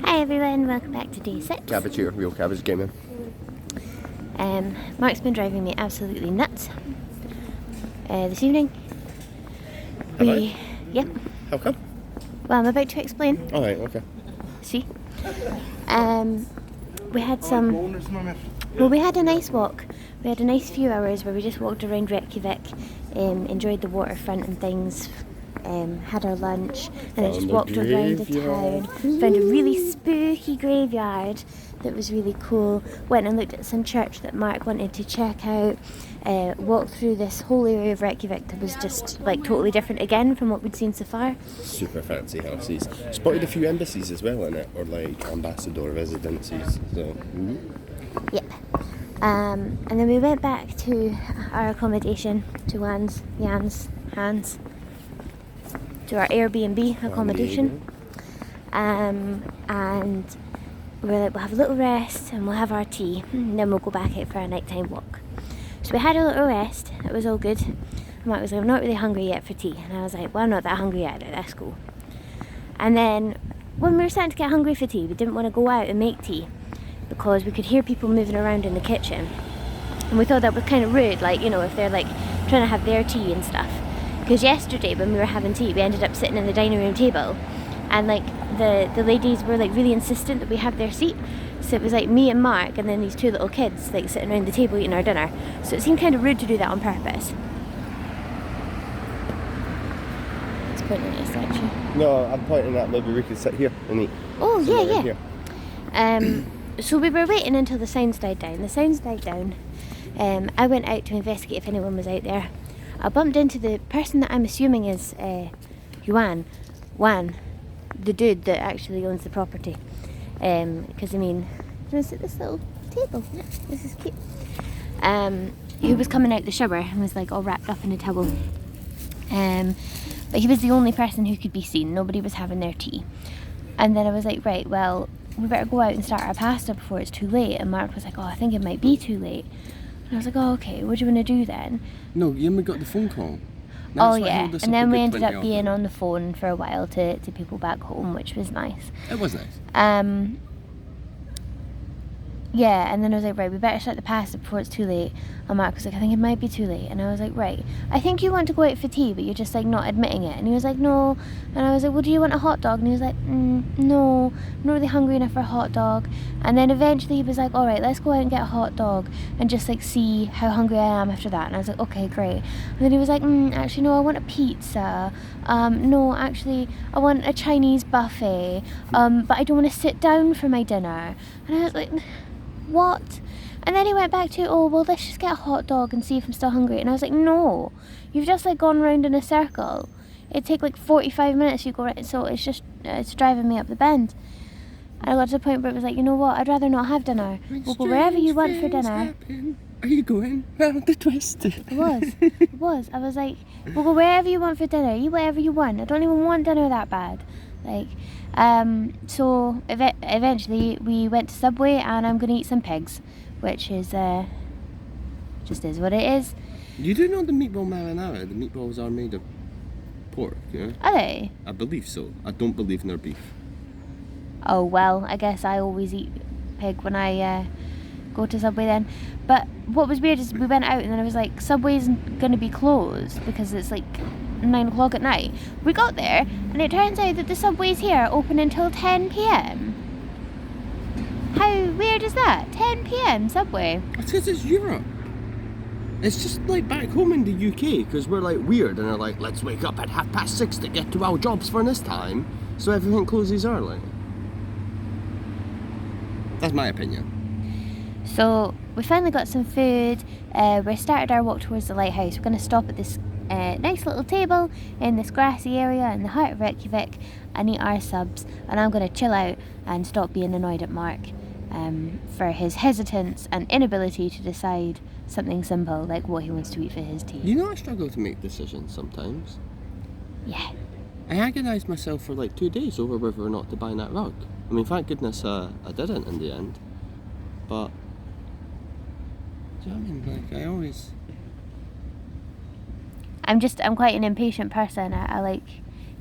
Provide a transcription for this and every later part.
Hi everyone, welcome back to day 6. Cabbage here, real cabbage gaming. Marc's been driving me absolutely nuts this evening. Yep. How come? Well, I'm about to explain. Alright, okay. See? We had we had a nice walk. We had a nice few hours where we just walked around Reykjavik, enjoyed the waterfront and things, had our lunch, and then just walked around the town. Found a really spooky graveyard that was really cool. Went and looked at some church that Marc wanted to check out. Walked through this whole area of Reykjavik that was just like totally different again from what we'd seen so far. Super fancy houses. Spotted a few embassies as well in it, or like ambassador residencies. So. Yep. And then we went back to our accommodation, to Jan's, to our Airbnb accommodation. And we were like, we'll have a little rest and we'll have our tea, and then we'll go back out for a nighttime walk. So we had a little rest, it was all good. And Marc was like, I'm not really hungry yet for tea. And I was like, well, I'm not that hungry either, that's cool. And then when we were starting to get hungry for tea, we didn't want to go out and make tea because we could hear people moving around in the kitchen. And we thought that was kind of rude, like, you know, if they're like trying to have their tea and stuff. Because yesterday when we were having tea, we ended up sitting in the dining room table, and like the ladies were like really insistent that we have their seat. So it was like me and Marc and then these two little kids like sitting around the table eating our dinner. So it seemed kind of rude to do that on purpose. It's pointing at us actually. No, I'm pointing at maybe we could sit here and eat. Oh yeah. Here. So we were waiting until the sounds died down. The sounds died down. I went out to investigate if anyone was out there. I bumped into the person that I'm assuming is Juan, the dude that actually owns the property. Because I mean, there's this little table. Yeah, this is cute. Who was coming out the shower and was like all wrapped up in a towel. But he was the only person who could be seen. Nobody was having their tea. And then I was like, right, well, we better go out and start our pasta before it's too late. And Marc was like, oh, I think it might be too late. And I was like, oh, okay, what do you want to do then? No, you haven't got the phone call. Oh yeah, and then we ended up being on the phone for a while to people back home, which was nice. It was nice. Yeah, and then I was like, right, we better start the pasta before it's too late. And Marc was like, I think it might be too late. And I was like, right, I think you want to go out for tea, but you're just like not admitting it. And he was like, no. And I was like, well, do you want a hot dog? And he was like, no, I'm not really hungry enough for a hot dog. And then eventually he was like, all right, let's go out and get a hot dog and just like see how hungry I am after that. And I was like, okay, great. And then he was like, actually, no, I want a pizza. No, actually, I want a Chinese buffet. But I don't want to sit down for my dinner. And I was like, what? And then he went back to, oh, well, let's just get a hot dog and see if I'm still hungry. And I was like, no, you've just like gone round in a circle. It'd take like 45 minutes you go right, so it's driving me up the bend. And I got to the point where it was like, you know what, I'd rather not have dinner. We'll go wherever you want for dinner. Are you going round the twist? It was. I was like, we'll go wherever you want for dinner. Eat whatever you want. I don't even want dinner that bad. Like, so eventually we went to Subway and I'm going to eat some pigs, which is, just is what it is. You do know the meatball marinara, the meatballs are made of pork, yeah? Are they? I believe so. I don't believe in their beef. Oh, well, I guess I always eat pig when I go to Subway then. But what was weird is we went out and then I was like, Subway's going to be closed because it's like 9 o'clock at night. We got there and it turns out that the Subways here are open until 10 p.m. How weird is that? 10 p.m. Subway. It's because it's Europe. It's just like back home in the UK, because we're like weird and they're like, let's wake up at 6:30 to get to our jobs for this time, so everything closes early. That's my opinion. So we finally got some food. We started our walk towards the lighthouse. We're going to stop at this nice little table in this grassy area in the heart of Reykjavik and eat our subs, and I'm going to chill out and stop being annoyed at Marc for his hesitance and inability to decide something simple like what he wants to eat for his tea. You know, I struggle to make decisions sometimes. Yeah. I agonised myself for like 2 days over whether or not to buy that rug. I mean, thank goodness I didn't in the end, but do you know what I mean? Like, I always... I'm quite an impatient person. I like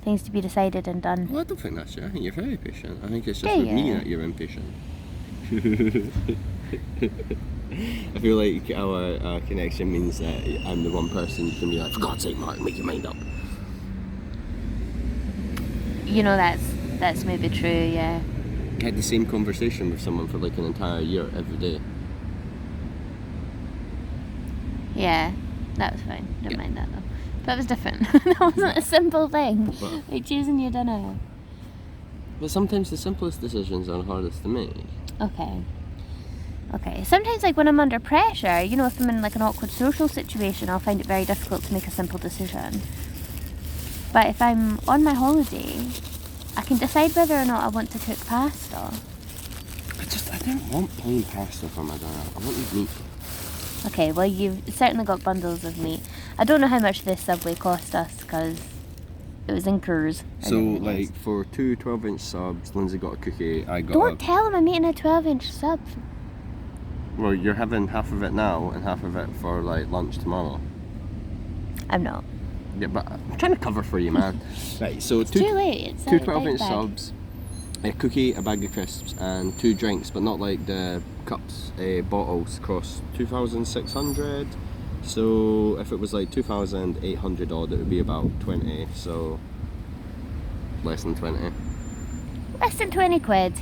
things to be decided and done. Well, I don't think that's you. I think you're very patient. I think it's Do just with me you? that you're impatient. I feel like our connection means that I'm the one person you can be like, for God's sake, Mark, make your mind up. You know, that's maybe true, yeah. I had the same conversation with someone for like an entire year every day. Yeah, that was fine. Don't Yeah. mind that though. That was different. That wasn't a simple thing. Well- Like choosing your dinner. But sometimes the simplest decisions are the hardest to make. Okay. Sometimes, like when I'm under pressure, you know, if I'm in like an awkward social situation, I'll find it very difficult to make a simple decision. But if I'm on my holiday, I can decide whether or not I want to cook pasta. I don't want plain pasta for my dinner. I want meat. Okay, well you've certainly got bundles of meat. I don't know how much this Subway cost us because it was in Kurs. So, like, for 2 12-inch subs, Lindsay got a cookie, I got Don't tell him I'm eating a 12-inch sub. Well, you're having half of it now and half of it for, like, lunch tomorrow. I'm not. Yeah, but I'm trying to cover for you, man. Right, so It's too late. It's two a big 12-inch bag. subs, a cookie, a bag of crisps, and 2 drinks, but not like the cups. Bottles cost 2,600. So if it was like 2,800 odd, it would be about 20. So less than 20. Less than 20 quid.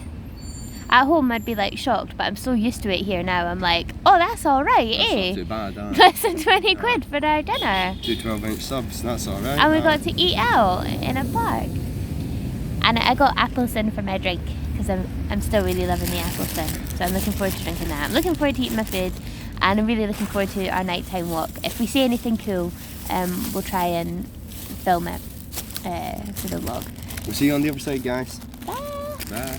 At home I'd be like shocked, but I'm so used to it here now. I'm like, oh, that's alright, That's eh? not too bad, Less than 20 quid for our dinner. 2 12-inch subs, that's alright. And we got to eat out in a park. And I got Appleton for my drink because I'm still really loving the Appleton. So I'm looking forward to drinking that. I'm looking forward to eating my food, and I'm really looking forward to our nighttime walk. If we see anything cool, we'll try and film it for the vlog. We'll see you on the other side, guys. Bye. Bye.